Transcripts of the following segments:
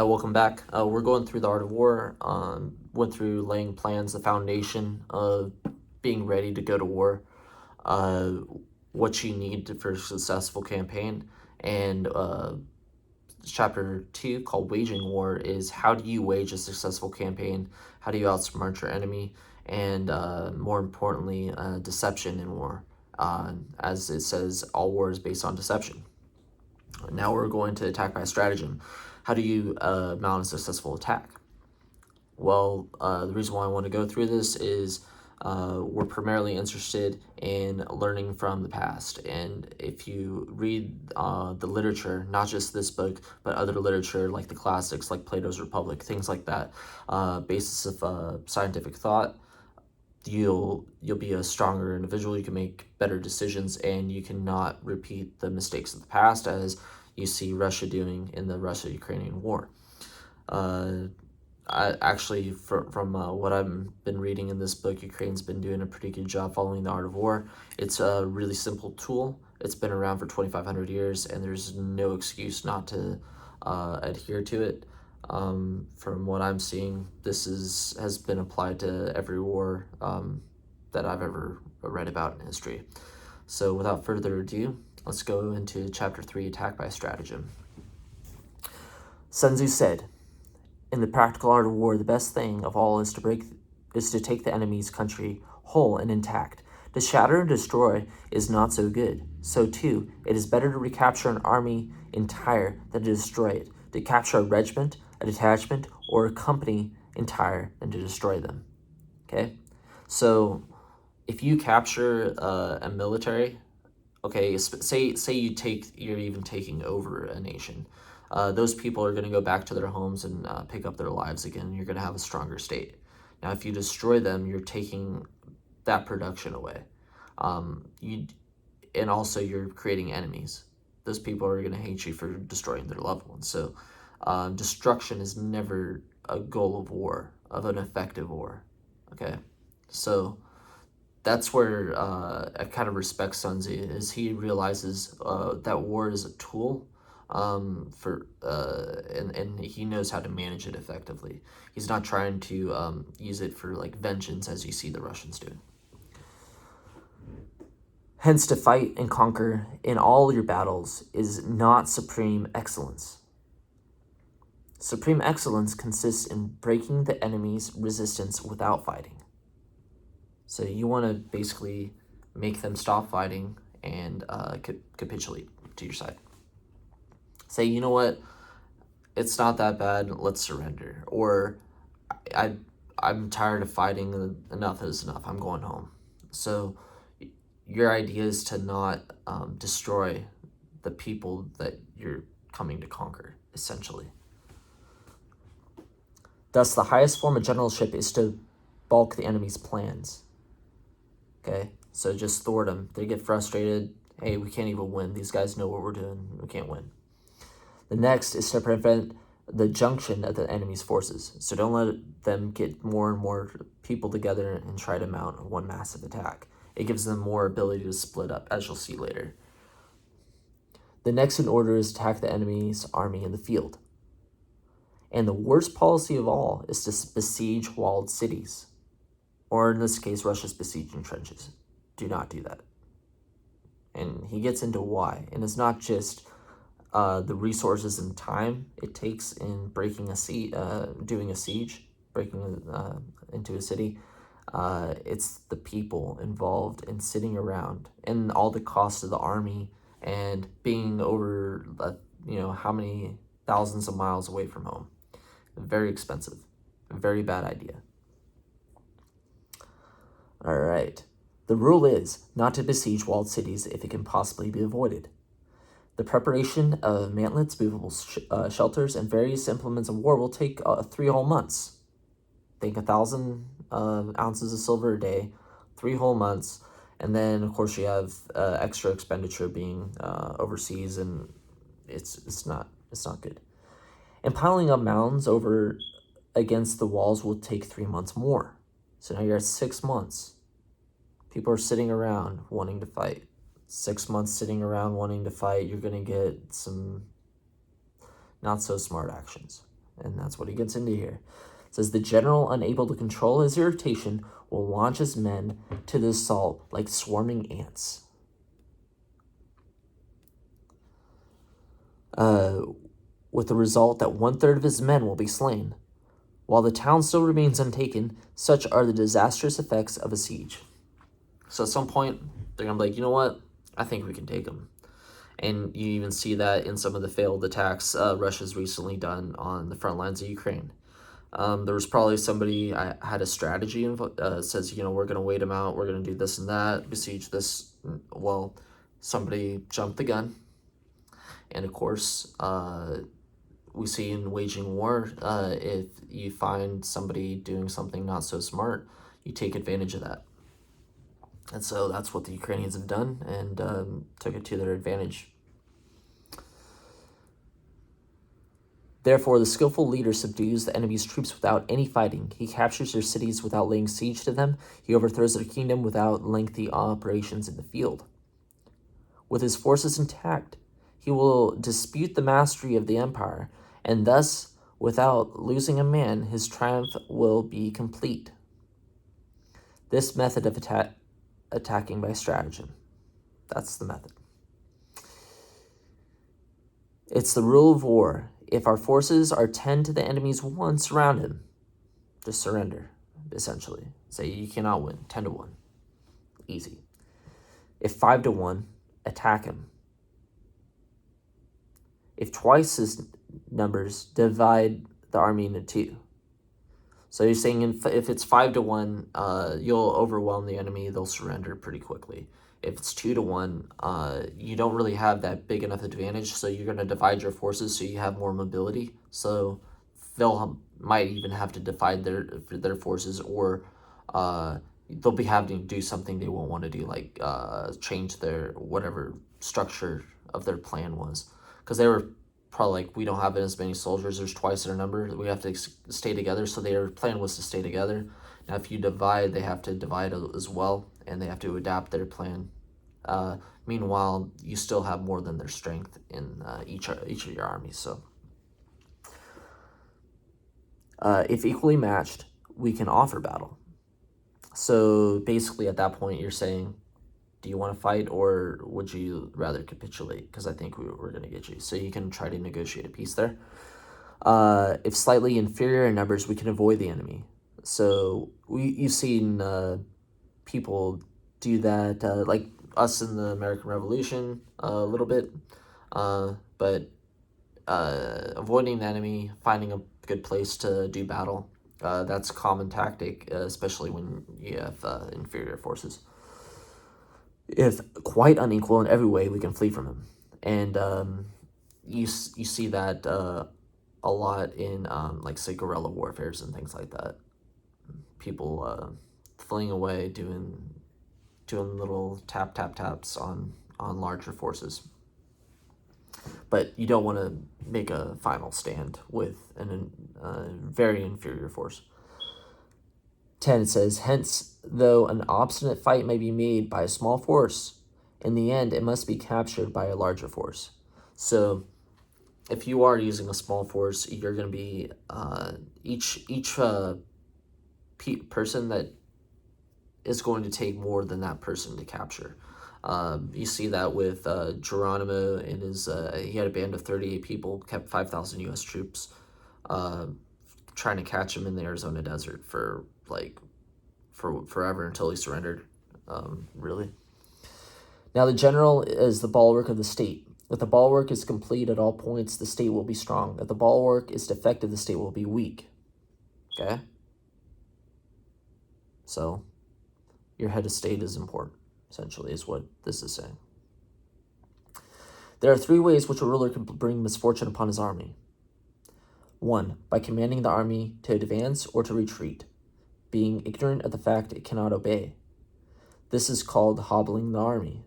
Welcome back. We're going through the Art of War. Went through laying plans, the foundation of being ready to go to war, uh, what you need for a successful campaign, and chapter 2, called Waging War, is how do you wage a successful campaign, how do you outsmart your enemy, and more importantly, deception in war. As it says, all war is based on deception. Now we're going to attack by stratagem. How do you mount a successful attack? Well, the reason why I want to go through this is we're primarily interested in learning from the past. And if you read the literature, not just this book, but other literature like the classics, like Plato's Republic, things like that, basis of scientific thought, you'll be a stronger individual. You can make better decisions, and you cannot repeat the mistakes of the past, as you see Russia doing in the Russo-Ukrainian war. From what I've been reading in this book, Ukraine's been doing a pretty good job following the Art of War. It's a really simple tool. It's been around for 2,500 years, and there's no excuse not to adhere to it. From what I'm seeing, this has been applied to every war that I've ever read about in history. So without further ado, let's go into Chapter 3, Attack by Stratagem. Sun Tzu said, "In the practical art of war, the best thing of all is to take the enemy's country whole and intact. To shatter and destroy is not so good. So too, it is better to recapture an army entire than to destroy it. To capture a regiment, a detachment, or a company entire than to destroy them." Okay, so if you capture a military, okay, say you're even taking over a nation, those people are going to go back to their homes and pick up their lives again, and you're going to have a stronger state. Now, if you destroy them, you're taking that production away. And also you're creating enemies. Those people are going to hate you for destroying their loved ones. So destruction is never a goal of war, of an effective war. Okay, so that's where I kind of respect Sun Tzu, is he realizes that war is a tool and he knows how to manage it effectively. He's not trying to use it for like vengeance, as you see the Russians do. Hence, to fight and conquer in all your battles is not supreme excellence. Supreme excellence consists in breaking the enemy's resistance without fighting. So you want to basically make them stop fighting and capitulate to your side. Say, you know what, it's not that bad, let's surrender. Or I'm tired of fighting, enough is enough, I'm going home. So your idea is to not destroy the people that you're coming to conquer, essentially. Thus, the highest form of generalship is to balk the enemy's plans. Okay, so just thwart them. They get frustrated. Hey, we can't even win. These guys know what we're doing. We can't win. The next is to prevent the junction of the enemy's forces. So don't let them get more and more people together and try to mount one massive attack. It gives them more ability to split up, as you'll see later. The next in order is to attack the enemy's army in the field. And the worst policy of all is to besiege walled cities. Or in this case, Russia's besieging trenches. Do not do that. And he gets into why. And it's not just the resources and time it takes in breaking doing a siege, breaking into a city. It's the people involved in sitting around, and all the cost of the army, and being over, how many thousands of miles away from home. Very expensive. A very bad idea. All right. The rule is not to besiege walled cities if it can possibly be avoided. The preparation of mantlets, movable shelters, and various implements of war will take 3 whole months. Think 1,000 ounces of silver a day, 3 whole months, and then of course you have extra expenditure being overseas, and it's not good. And piling up mounds over against the walls will take 3 months more. So now you're at 6 months. People are sitting around wanting to fight. 6 months sitting around wanting to fight, you're going to get some not so smart actions. And that's what he gets into here. It says, the general, unable to control his irritation, will launch his men to the assault like swarming ants. With the result that 1/3 of his men will be slain. While the town still remains untaken, such are the disastrous effects of a siege. So at some point, they're going to be like, you know what? I think we can take them. And you even see that in some of the failed attacks Russia's recently done on the front lines of Ukraine. There was probably somebody I had a strategy says, you know, we're going to wait them out. We're going to do this and that, besiege this. Well, somebody jumped the gun. And of course, we see in waging war, if you find somebody doing something not so smart, you take advantage of that. And so that's what the Ukrainians have done, and took it to their advantage. Therefore, the skillful leader subdues the enemy's troops without any fighting. He captures their cities without laying siege to them. He overthrows their kingdom without lengthy operations in the field. With his forces intact, he will dispute the mastery of the empire, and thus, without losing a man, his triumph will be complete. This method of attacking by stratagem. That's the method. It's the rule of war. If our forces are 10 to the enemy's 1, surround him. Just surrender, essentially. Say you cannot win, 10 to 1. Easy. If 5 to 1, attack him. If twice his numbers, divide the army into 2. So you're saying if it's 5 to 1, you'll overwhelm the enemy. They'll surrender pretty quickly. If it's 2 to 1, you don't really have that big enough advantage. So you're going to divide your forces so you have more mobility. So might even have to divide their forces, or they'll be having to do something they won't want to do, like change their whatever structure of their plan was, because they were probably like, we don't have as many soldiers, there's twice their number, we have to stay together. So their plan was to stay together. Now if you divide, they have to divide as well, and they have to adapt their plan. Meanwhile, you still have more than their strength in each of your armies. So if equally matched, we can offer battle. So basically at that point, you're saying, do you want to fight, or would you rather capitulate? Because I think we're going to get you. So you can try to negotiate a peace there. If slightly inferior in numbers, we can avoid the enemy. So you've seen people do that, like us in the American Revolution a little bit. But avoiding the enemy, finding a good place to do battle, that's a common tactic, especially when you have inferior forces. If quite unequal in every way, we can flee from him. And you see that a lot in like, say, guerrilla warfares and things like that. People fleeing away, doing little taps on larger forces. But you don't want to make a final stand with a very inferior force. 10, it says, hence, though an obstinate fight may be made by a small force, in the end it must be captured by a larger force. So if you are using a small force, you're going to be each person that is going to take more than that person to capture. You see that with Geronimo and his, he had a band of 38 people, kept 5,000 U.S. troops, trying to catch him in the Arizona desert for forever until he surrendered, really. Now the general is the bulwark of the state. If the bulwark is complete at all points, the state will be strong. If the bulwark is defective, the state will be weak. Okay? So, your head of state is important, essentially, is what this is saying. There are 3 ways which a ruler can bring misfortune upon his army. 1, by commanding the army to advance or to retreat, being ignorant of the fact it cannot obey. This is called hobbling the army.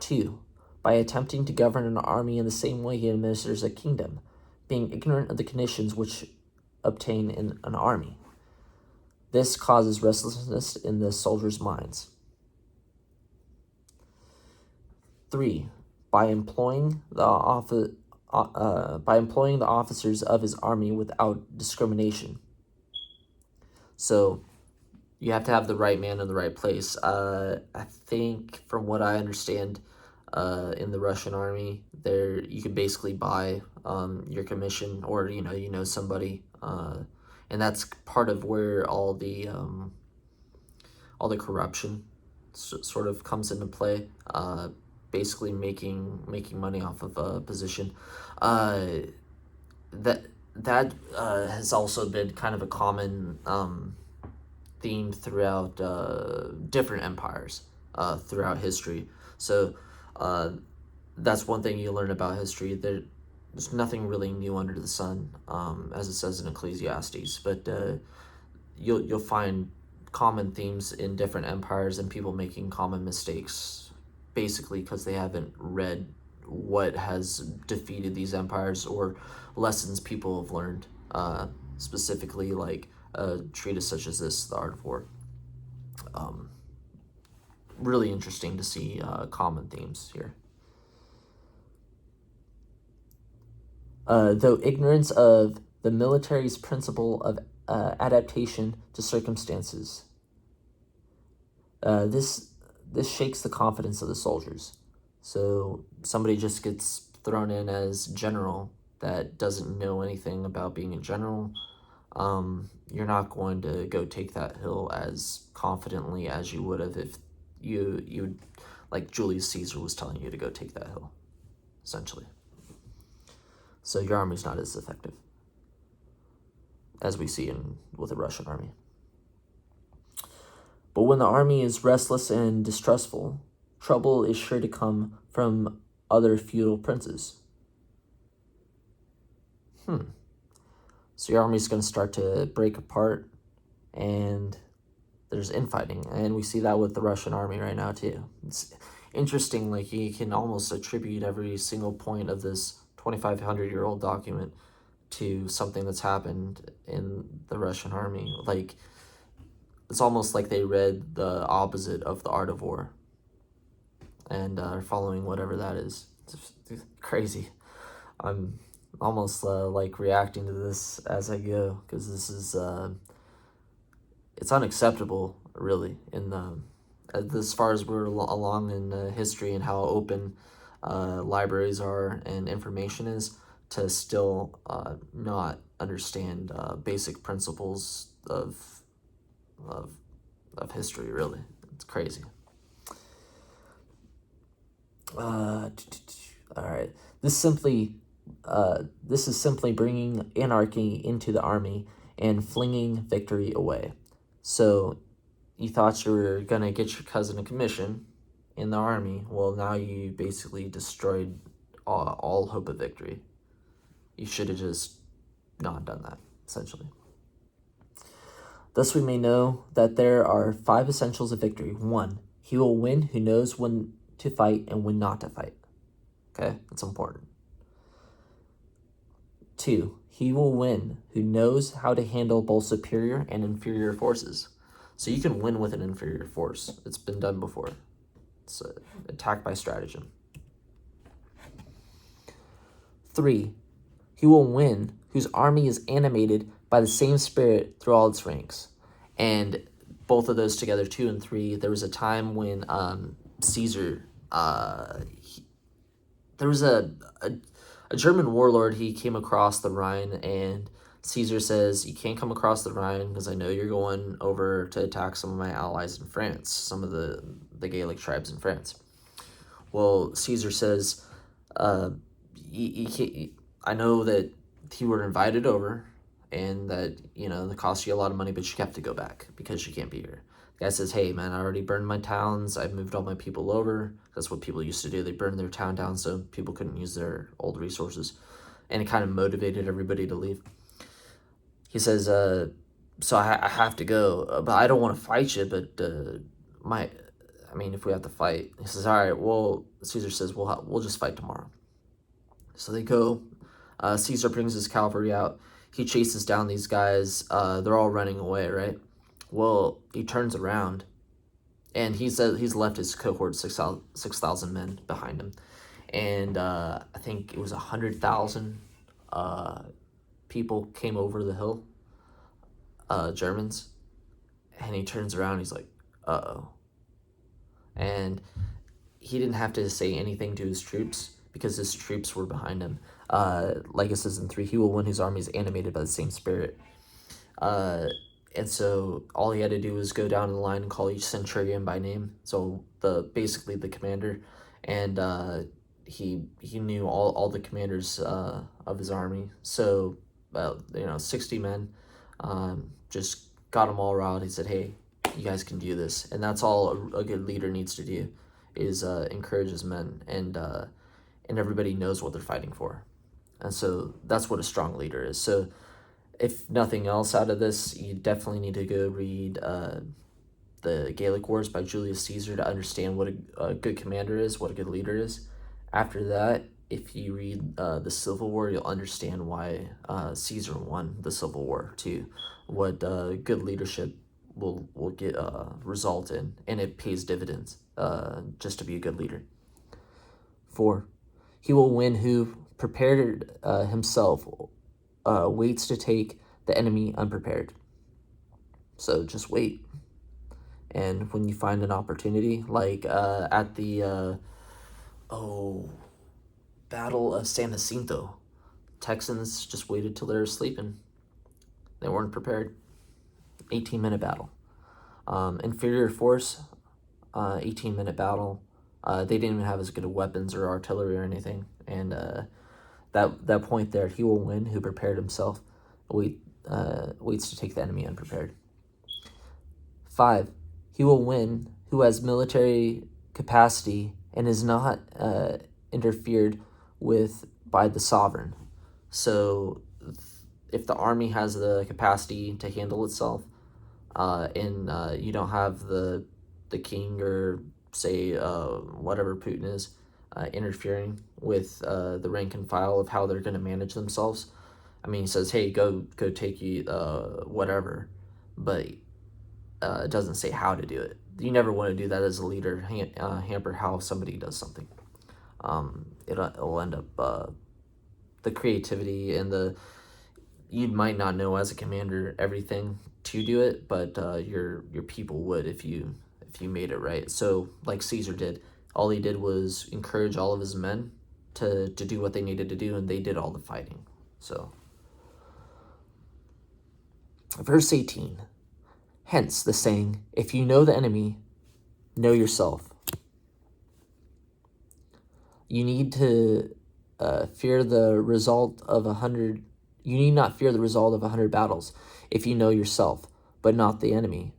2, by attempting to govern an army in the same way he administers a kingdom, being ignorant of the conditions which obtain in an army. This causes restlessness in the soldiers' minds. 3, by employing the by employing the officers of his army without discrimination. So you have to have the right man in the right place. I think, from what I understand, in the Russian army, there you can basically buy your commission, or you know somebody, and that's part of where all the corruption sort of comes into play. Basically making money off of a position. That has also been kind of a common theme throughout different empires throughout history. So that's one thing you learn about history. There's nothing really new under the sun, as it says in Ecclesiastes. But you'll find common themes in different empires and people making common mistakes, basically because they haven't read what has defeated these empires or lessons people have learned, specifically like a treatise such as this, The Art of War. Really interesting to see common themes here. Though ignorance of the military's principle of adaptation to circumstances, this shakes the confidence of the soldiers. So somebody just gets thrown in as general that doesn't know anything about being a general. You're not going to go take that hill as confidently as you would have if you like Julius Caesar was telling you to go take that hill, essentially. So your army's not as effective as we see with the Russian army. But when the army is restless and distrustful, trouble is sure to come from other feudal princes. So your army's going to start to break apart, and there's infighting, and we see that with the Russian army right now too. It's interesting, like you can almost attribute every single point of this 2,500-year-old document to something that's happened in the Russian army. Like, it's almost like they read the opposite of The Art of War and are following whatever that is. It's crazy. I'm almost like reacting to this as I go, because this is it's unacceptable, really, in the as far as we're along in history and how open libraries are and information is, to still not understand basic principles of history. Really, it's crazy. All right, this is simply bringing anarchy into the army and flinging victory away. So you thought you were gonna get your cousin a commission in the army. Well, now you basically destroyed all hope of victory. You should have just not done that, essentially. Thus we may know that there are 5 essentials of victory. 1, he will win who knows when to fight and when not to fight. Okay, that's important. 2, he will win who knows how to handle both superior and inferior forces. So you can win with an inferior force. It's been done before. It's attack by stratagem. 3, he will win whose army is animated by the same spirit through all its ranks. And both of those together, 2 and 3, there was a time when Caesar, there was a German warlord. He came across the Rhine, and Caesar says, you can't come across the Rhine because I know you're going over to attack some of my allies in France, some of the Gaelic tribes in France. Well, Caesar says, I know that you were invited over and that, it cost you a lot of money, but you have to go back because you can't be here. The guy says, hey, man, I already burned my towns. I've moved all my people over. That's what people used to do. They burned their town down so people couldn't use their old resources. And it kind of motivated everybody to leave. He says, so I have to go, but I don't want to fight you, but if we have to fight. He says, all right, well, Caesar says, we'll just fight tomorrow. So they go. Caesar brings his cavalry out. He chases down these guys. They're all running away, right? Well, he turns around, and he says he's left his cohort 6,000 men behind him. and I think it was 100,000 people came over the hill, Germans, and he turns around, he's like, uh-oh. And he didn't have to say anything to his troops because his troops were behind him. Like it says in 3, he will win whose army is animated by the same spirit. And so all he had to do was go down the line and call each centurion by name. So basically the commander, and he knew all the commanders of his army. So 60 men, just got them all riled. He said, "Hey, you guys can do this," and that's all a good leader needs to do, is encourage his men, and everybody knows what they're fighting for, and so that's what a strong leader is. So if nothing else out of this, you definitely need to go read the Gallic Wars by Julius Caesar to understand what a good commander is, what a good leader is. After that, if you read the Civil War, you'll understand why Caesar won the Civil War too, what good leadership will get result in, and it pays dividends just to be a good leader. 4, he will win who prepared himself, waits to take the enemy unprepared. So just wait. And when you find an opportunity, like at the Battle of San Jacinto, Texans just waited till they were sleeping. They weren't prepared. 18-minute battle. Inferior force, 18-minute battle. They didn't even have as good of weapons or artillery or anything. And that point there, he will win who prepared himself, waits to take the enemy unprepared. 5, he will win who has military capacity and is not interfered with by the sovereign. So if the army has the capacity to handle itself, and you don't have the king, or say whatever Putin is, interfering with the rank and file of how they're going to manage themselves. I mean, he says, "Hey, go take you whatever," but it doesn't say how to do it. You never want to do that as a leader, hamper how somebody does something. It'll end up the creativity and you might not know as a commander everything to do it, but your people would if you made it right. So like Caesar did, all he did was encourage all of his men to do what they needed to do, and they did all the fighting. So verse 18, hence the saying, if you know the enemy, know yourself. You need to fear the result of 100. You need not fear the result of 100 battles if you know yourself, but not the enemy.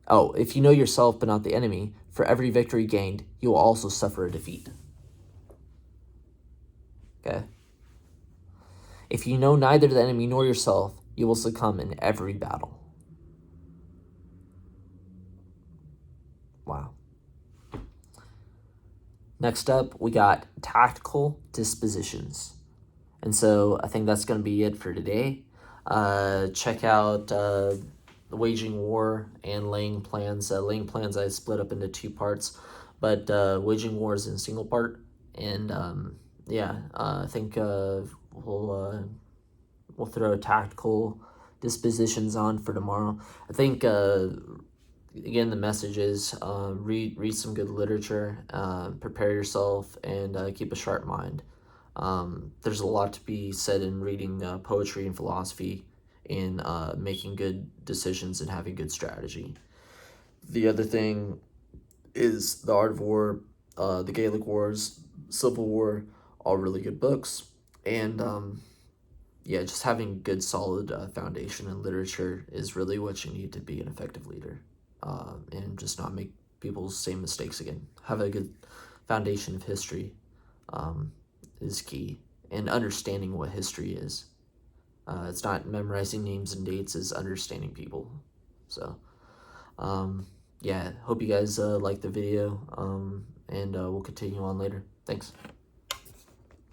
Oh, if you know yourself, but not the enemy, for every victory gained, you will also suffer a defeat. Okay? If you know neither the enemy nor yourself, you will succumb in every battle. Wow. Next up, we got tactical dispositions. And so I think that's going to be it for today. Check out waging war and laying plans. Laying plans I split up into 2 parts, but waging war is in single part. And I think we'll throw tactical dispositions on for tomorrow. I think again, the message is read some good literature, prepare yourself, and keep a sharp mind. There's a lot to be said in reading poetry and philosophy, in making good decisions and having good strategy. The other thing is The Art of War, the Gallic Wars, Civil War, all really good books. And just having good solid foundation in literature is really what you need to be an effective leader, and just not make people's same mistakes again. Have a good foundation of history is key, and understanding what history is. It's not memorizing names and dates, it's understanding people. So hope you guys like the video, and we'll continue on later. Thanks.